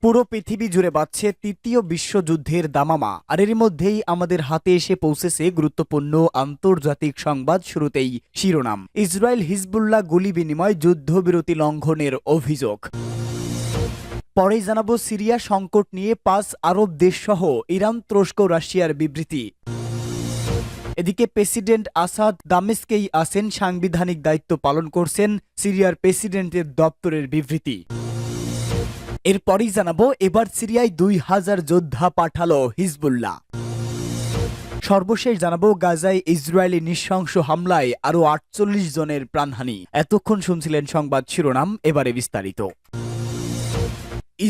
পুরো পৃথিবী জুড়ে বাজছে তৃতীয় বিশ্বযুদ্ধের দামামা, আর এর মধ্যেই আমাদের হাতে এসে পৌঁছেছে গুরুত্বপূর্ণ আন্তর্জাতিক সংবাদ। শুরুতেই শিরোনাম। ইসরায়েল হিজবুল্লাহ গুলি বিনিময় যুদ্ধবিরতি লঙ্ঘনের অভিযোগ। পরেই জানাবো সিরিয়া সংকট নিয়ে 5 আরব দেশসহ ইরান, তুরস্ক, রাশিয়ার বিবৃতি। এদিকে প্রেসিডেন্ট আসাদ দামেস্কেই আছেন, সাংবিধানিক দায়িত্ব পালন করছেন, সিরিয়ার প্রেসিডেন্টের দপ্তরের বিবৃতি। এরপরই জানাবো এবার সিরিয়ায় 2000 যোদ্ধা পাঠালো হিজবুল্লাহ। সর্বশেষ জানাবো গাজায় ইসরায়েলি নৃশংস হামলায় আরো 48 জনের প্রাণহানি। এতক্ষণ শুনছিলেন সংবাদ শিরোনাম, এবারে বিস্তারিত।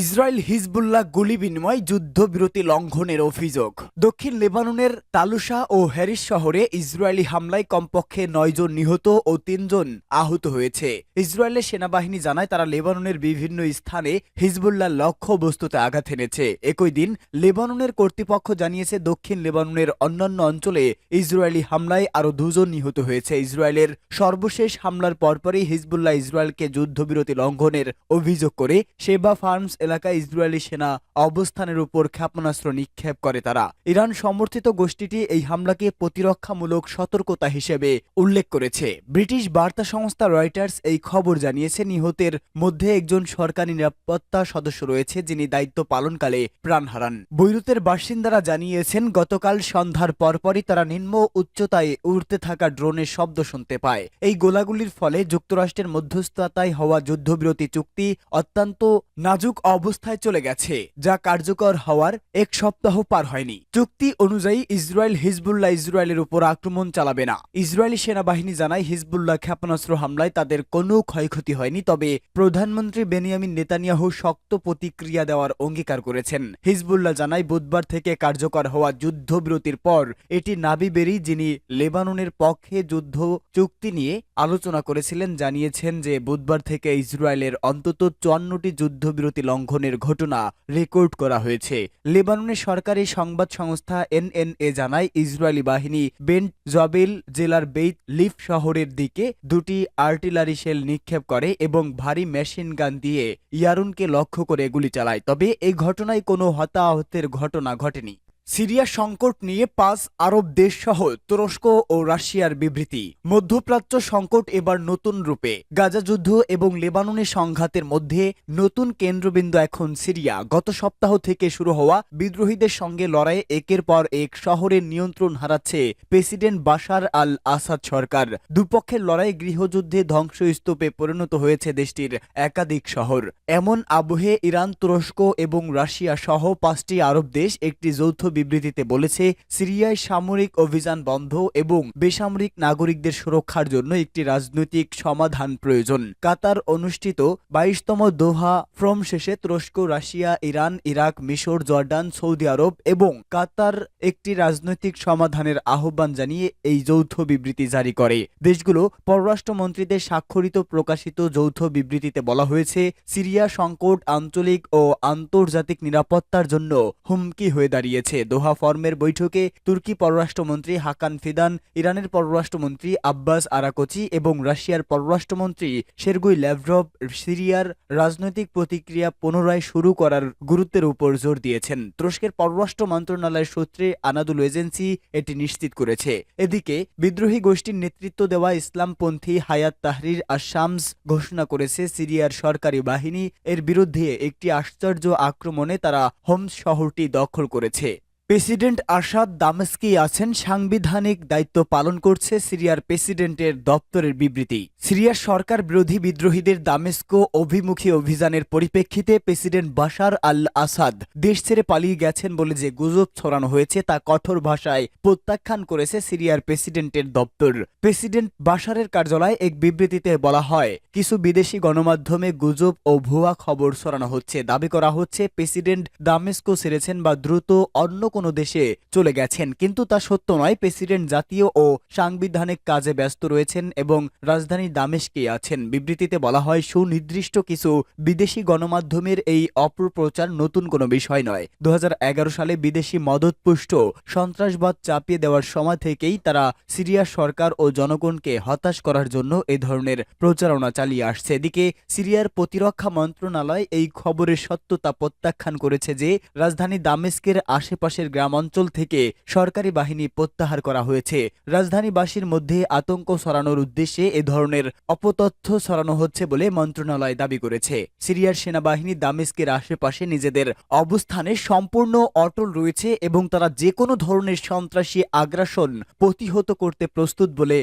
ইসরায়েল হিজবুল্লাহ গুলি বিনিময় যুদ্ধবিরতি লঙ্ঘনের অভিযোগ। দক্ষিণ লেবাননের তালুসা ও হ্যারিস শহরে ইসরায়েলি হামলায় কমপক্ষে 9 জন নিহত ও 3 জন আহত হয়েছে। ইসরায়েলের সেনাবাহিনী জানায় তারা লেবাননের বিভিন্ন স্থানে হিজবুল্লাহর লক্ষ্যবস্তুতে আঘাত এনেছে। একই দিন লেবাননের কর্তৃপক্ষ জানিয়েছে দক্ষিণ লেবাননের অন্যান্য অঞ্চলে ইসরায়েলি হামলায় আরও 2 জন নিহত হয়েছে। ইসরায়েলের সর্বশেষ হামলার পরপরই হিজবুল্লাহ ইসরায়েলকে যুদ্ধবিরতি লঙ্ঘনের অভিযোগ করে শেবা ফার্মস এলাকায় ইসরায়েলি সেনা অবস্থানের উপর ক্ষেপণাস্ত্র নিক্ষেপ করে তারা। ইরান সমর্থিত গোষ্ঠীটি এই হামলাকে প্রতিরক্ষামূলক সতর্কতা হিসেবে উল্লেখ করেছে। ব্রিটিশ বার্তা সংস্থা রয়টার্স এই খবর জানিয়েছে। নিহতের মধ্যে একজন সরকারি নিরাপত্তা সদস্য রয়েছে, যিনি দায়িত্ব পালনকালে প্রাণ হারান। বৈরুতের বাসিন্দারা জানিয়েছেন গতকাল সন্ধ্যার পরপরই তারা নিম্ন উচ্চতায় উড়তে থাকা ড্রোনের শব্দ শুনতে পায়। এই গোলাগুলির ফলে যুক্তরাষ্ট্রের মধ্যস্থতায় হওয়া যুদ্ধবিরতি চুক্তি অত্যন্ত নাজুক অবস্থায় চলে গেছে, যা কার্যকর হওয়ার 1 সপ্তাহ পার হয়নি। চুক্তি অনুযায়ী ইসরায়েলের উপর আক্রমণ চালাবে না। ইসরায়েলি সেনাবাহিনী জানায় হিজবুল্লাহ ক্ষেপণাস্ত্র হামলায় তাদের কোনো ক্ষয়ক্ষতি হয়নি, তবে প্রধানমন্ত্রী বেনিয়ামিন নেতানিয়াহু শক্ত প্রতিক্রিয়া দেওয়ার অঙ্গীকার করেছেন। হিজবুল্লাহ জানায় বুধবার থেকে কার্যকর হওয়া যুদ্ধবিরতির পর এটি নাবি বেরি, যিনি লেবাননের পক্ষে যুদ্ধ চুক্তি নিয়ে আলোচনা করেছিলেন, জানিয়েছেন যে বুধবার থেকে ইসরায়েলের অন্তত 54টি যুদ্ধবিরতি লঙ্ঘনের ঘটনা রেকর্ড করা হয়েছে। লেবাননের সরকারি সংবাদ সংস্থা এনএনএ জানায় ইসরায়েলি বাহিনী বেন্ট জবেল জেলার বেইত লিফ শহরের দিকে 2টি আর্টিলারি শেল নিক্ষেপ করে এবং ভারী মেশিন গান দিয়ে ইয়ারুনকে লক্ষ্য করে গুলি চালায়। তবে এই ঘটনায় কোনো হতাহতের ঘটনা ঘটেনি। সিরিয়া সংকট নিয়ে 5 আরব দেশসহ তুরস্ক ও রাশিয়ার বিবৃতি। মধ্যপ্রাচ্য সংকট এবার নতুন রূপে। গাজা যুদ্ধ এবং লেবাননের সংঘাতের মধ্যে নতুন কেন্দ্রবিন্দু এখন সিরিয়া। গত সপ্তাহ থেকে শুরু হওয়া বিদ্রোহীদের সঙ্গে লড়াইয়ে একের পর এক শহরের নিয়ন্ত্রণ হারাচ্ছে প্রেসিডেন্ট বাশার আল আসাদ সরকার। দুপক্ষের লড়াই গৃহযুদ্ধে ধ্বংসস্তূপে পরিণত হয়েছে দেশটির একাধিক শহর। এমন আবহে ইরান, তুরস্ক এবং রাশিয়া সহ 5টি আরব দেশ একটি যৌথ বিবৃতিতে বলেছে সিরিয়ায় সামরিক অভিযান বন্ধ এবং বেসামরিক নাগরিকদের সুরক্ষার জন্য একটি রাজনৈতিক সমাধান প্রয়োজন। কাতার অনুষ্ঠিত 22তম দোহা ফোরাম শেষে তুরস্ক, রাশিয়া, ইরান, ইরাক, মিশর, জর্ডান, সৌদি আরব এবং কাতার একটি রাজনৈতিক সমাধানের আহ্বান জানিয়ে এই যৌথ বিবৃতি জারি করে। দেশগুলো পররাষ্ট্রমন্ত্রীদের স্বাক্ষরিত প্রকাশিত যৌথ বিবৃতিতে বলা হয়েছে সিরিয়া সংকট আঞ্চলিক ও আন্তর্জাতিক নিরাপত্তার জন্য হুমকি হয়ে দাঁড়িয়েছে। দোহা ফর্মের বৈঠকে তুর্কি পররাষ্ট্রমন্ত্রী হাকান ফিদান, ইরানের পররাষ্ট্রমন্ত্রী আব্বাস আরাকচি এবং রাশিয়ার পররাষ্ট্রমন্ত্রী সের্গেই ল্যাভরভ সিরিয়ার রাজনৈতিক প্রতিক্রিয়া পুনরায় শুরু করার গুরুত্বের উপর জোর দিয়েছেন। তুরস্কের পররাষ্ট্র মন্ত্রণালয়ের সূত্রে আনাদুলু এজেন্সি এটি নিশ্চিত করেছে। এদিকে বিদ্রোহী গোষ্ঠীর নেতৃত্ব দেওয়া ইসলামপন্থী হায়াত তাহরির আশ-শামস ঘোষণা করেছে সিরিয়ার সরকারি বাহিনী এর বিরুদ্ধে একটি আশ্চর্য আক্রমণে তারা হোমস শহরটি দখল করেছে। প্রেসিডেন্ট আসাদ দামেস্কেই আছেন, সাংবিধানিক দায়িত্ব পালন করছে, সিরিয়ার প্রেসিডেন্টের দপ্তরের বিবৃতি। সিরিয়ার সরকার বিরোধী বিদ্রোহীদের দামেস্ক অভিমুখী অভিযানের পরিপ্রেক্ষিতে প্রেসিডেন্ট বাশার আল আসাদ দেশ ছেড়ে পালিয়ে গেছেন বলে যে গুজব ছড়ানো হয়েছে তা কঠোর ভাষায় প্রত্যাখ্যান করেছে সিরিয়ার প্রেসিডেন্টের দপ্তর। প্রেসিডেন্ট বাশারের কার্যালয়ে এক বিবৃতিতে বলা হয়, কিছু বিদেশি গণমাধ্যমে গুজব ও ভুয়া খবর ছড়ানো হচ্ছে। দাবি করা হচ্ছে প্রেসিডেন্ট দামেস্ক ছেড়েছেন বা দ্রুত অন্য কোনো দেশে চলে গেছেন, কিন্তু তা সত্য নয়। প্রেসিডেন্ট জাতীয় ও সাংবিধানিক কাজে ব্যস্ত রয়েছেন এবং রাজধানী দামেস্কে আছেন। বিবৃতিতে বলা হয়, সুনির্দিষ্ট কিছু বিদেশি গণমাধ্যমের এই অপপ্রচার নতুন কোনো বিষয় নয়। 2011 সালে বিদেশি মদতপুষ্ট সন্ত্রাসবাদ চাপিয়ে দেওয়ার সময় থেকেই তারা সিরিয়ার সরকার ও জনগণকে হতাশ করার জন্য এ ধরনের প্রচারণা চালিয়ে আসছে। এদিকে সিরিয়ার প্রতিরক্ষা মন্ত্রণালয় এই খবরের সত্যতা প্রত্যাখ্যান করেছে যে রাজধানী দামেস্কের আশেপাশের গ্রামাঞ্চল থেকে সরকারি বাহিনী প্রত্যাহার করা হয়েছে। রাজধানীবাসীর মধ্যে আতঙ্ক ছড়ানোর উদ্দেশ্যে এ ধরনের অপতথ্য ছড়ানো হচ্ছে বলে মন্ত্রণালয় দাবি করেছে। সিরিয়ার সেনাবাহিনী দামেস্কের আশেপাশে নিজেদের অবস্থানে সম্পূর্ণ অটল রয়েছে এবং তারা যে কোনো ধরনের সন্ত্রাসী আগ্রাসন প্রতিহত করতে প্রস্তুত বলে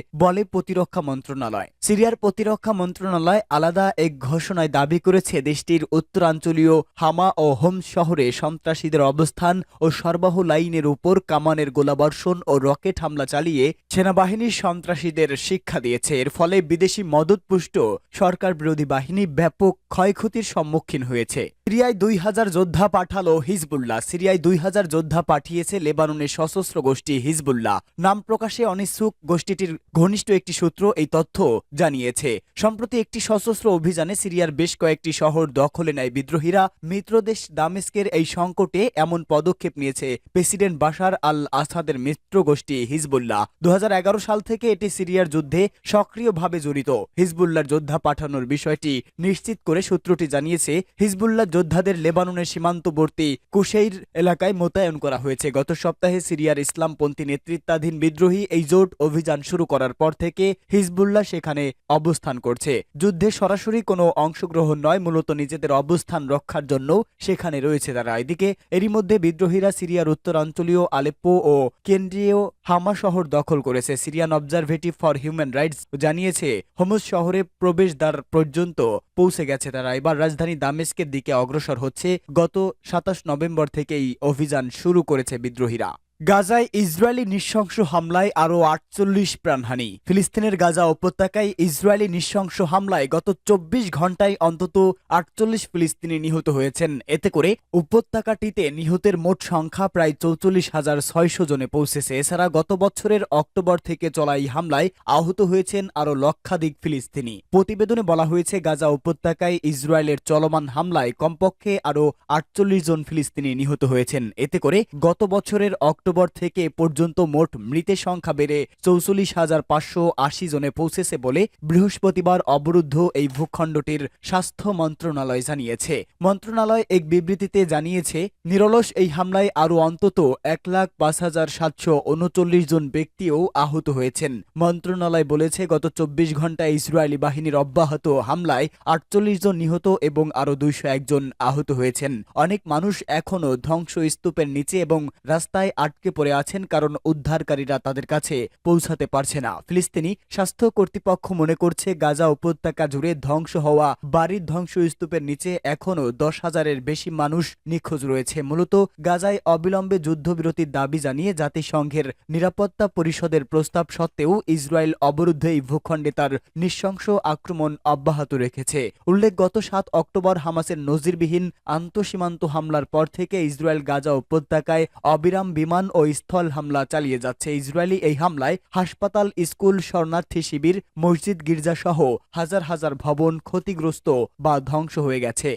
প্রতিরক্ষা মন্ত্রণালয়। সিরিয়ার প্রতিরক্ষা মন্ত্রণালয় আলাদা এক ঘোষণায় দাবি করেছে, দেশটির উত্তরাঞ্চলীয় হামা ও হোমস শহরে সন্ত্রাসীদের অবস্থান ও সরবরাহ লাইনের উপর কামানের গোলাবর্ষণ ও রকেট হামলা চালিয়ে সেনাবাহিনী সন্ত্রাসীদের শিক্ষা দিয়েছে। এর ফলে বিদেশি মদতপুষ্ট সরকার বিরোধী বাহিনী ব্যাপক ক্ষয়ক্ষতির সম্মুখীন হয়েছে। সিরিয়ায় 2000 যোদ্ধা পাঠালো হিজবুল্লাহ। সিরিয়ায় 2000 যোদ্ধা পাঠিয়েছে লেবাননের সশস্ত্র গোষ্ঠী হিজবুল্লাহ। নাম প্রকাশে অনিচ্ছুক গোষ্ঠীটির ঘনিষ্ঠ একটি সূত্র এই তথ্য জানিয়েছে। সম্প্রতি একটি সশস্ত্র অভিযানে সিরিয়ার বেশ কয়েকটি শহর দখলে নেয় বিদ্রোহীরা। মিত্রদেশ দামেস্কের এই সংকটে এমন পদক্ষেপ নিয়েছে প্রেসিডেন্ট বাশার আল আসাদের মিত্র গোষ্ঠী হিজবুল্লাহ। 2011 সাল থেকে এটি সিরিয়ার যুদ্ধে সক্রিয়ভাবে জড়িত। হিজবুল্লাহর যোদ্ধা পাঠানোর বিষয়টি নিশ্চিত করে সূত্রটি জানিয়েছে, হিজবুল্লাহ যোদ্ধাদের লেবাননের সীমান্তবর্তী কুশেইর এলাকায় মোতায়েন করা হয়েছে। গত সপ্তাহে সিরিয়ার ইসলামপন্থী নেতৃত্বাধীন বিদ্রোহী এই জোট অভিযান শুরু করার পর থেকে হিজবুল্লাহ সেখানে অবস্থান করছে। যুদ্ধে সরাসরি কোনো অংশগ্রহণ নয়, মূলত নিজেদের অবস্থান রক্ষার জন্য সেখানে রয়েছে তারা। এদিকে এরই মধ্যে বিদ্রোহীরা সিরিয়ার উত্তরাঞ্চলীয় আলেপ্পো ও কেন্দ্রীয় হামা শহর দখল করেছে। সিরিয়ান অবজারভেটিভ ফর হিউম্যান রাইটস জানিয়েছে, হোমস শহরে প্রবেশদ্বার পর্যন্ত পৌঁছে গেছে তারা। এবার রাজধানী দামেস্কের দিকে অগ্রসর হচ্ছে। গত 27 নভেম্বর থেকেই অভিযান শুরু করেছে বিদ্রোহীরা। গাজায় ইসরায়েলি নৃশংস হামলায় আরও 48 প্রাণহানি। ফিলিস্তিনের গাজা উপত্যকায় ইসরায়েলি নৃশংস হামলায় গত 24 ঘন্টায় অন্তত 48 ফিলিস্তিনি নিহত হয়েছেন। এতে করে উপত্যকাটিতে নিহতের মোট সংখ্যা প্রায় 44,600 জনে পৌঁছেছে। এছাড়া গত বছরের অক্টোবর থেকে চলা এই হামলায় আহত হয়েছেন আরও লক্ষাধিক ফিলিস্তিনি। প্রতিবেদনে বলা হয়েছে, গাজা উপত্যকায় ইসরায়েলের চলমান হামলায় কমপক্ষে আরও 48 জন ফিলিস্তিনি নিহত হয়েছেন। এতে করে গত বছরের অক্টোবর থেকে পর্যন্ত মোট মৃতের সংখ্যা বেড়ে 44,580 জনে পৌঁছেছে বলে বৃহস্পতিবার অবরুদ্ধ এই ভূখণ্ডটির স্বাস্থ্য মন্ত্রণালয় জানিয়েছে। মন্ত্রণালয় এক বিবৃতিতে জানিয়েছে, নিরলস এই হামলায় আরও অন্তত 1,05,739 জন ব্যক্তিও আহত হয়েছেন। মন্ত্রণালয় বলেছে, গত 24 ঘন্টায় ইসরায়েলি বাহিনীর অব্যাহত হামলায় 48 জন নিহত এবং আরও 201 জন আহত হয়েছেন। অনেক মানুষ এখনও ধ্বংসস্তূপের নিচে এবং রাস্তায় আটকে পড়ে আছেন, কারণ উদ্ধারকারীরা তাদের কাছে পৌঁছাতে পারছে না। ফিলিস্তিনি স্বাস্থ্য কর্তৃপক্ষ মনে করছে, গাজা উপত্যকা জুড়ে ধ্বংস হওয়া বাড়ির ধ্বংসস্তূপের নিচে এখনও 10,000-এর বেশি মানুষ নিখোঁজ রয়েছে। মূলত গাজায় অবিলম্বে যুদ্ধবিরতির দাবি জানিয়ে জাতিসংঘের নিরাপত্তা পরিষদের প্রস্তাব সত্ত্বেও ইসরায়েল অবরুদ্ধ এই ভূখণ্ডে তার নৃশংস আক্রমণ অব্যাহত রেখেছে। উল্লেখ, গত 7 অক্টোবর হামাসের নজিরবিহীন আন্তঃসীমান্ত হামলার পর থেকে ইসরায়েল গাজা উপত্যকায় অবিরাম বিমান ও স্থল হামলা চালিয়ে যাচ্ছে। ইসরায়েলি এই হামলায় হাসপাতাল, স্কুল, শরণার্থী শিবির, মসজিদ, গির্জাসহ হাজার হাজার ভবন ক্ষতিগ্রস্ত বা ধ্বংস হয়ে গেছে।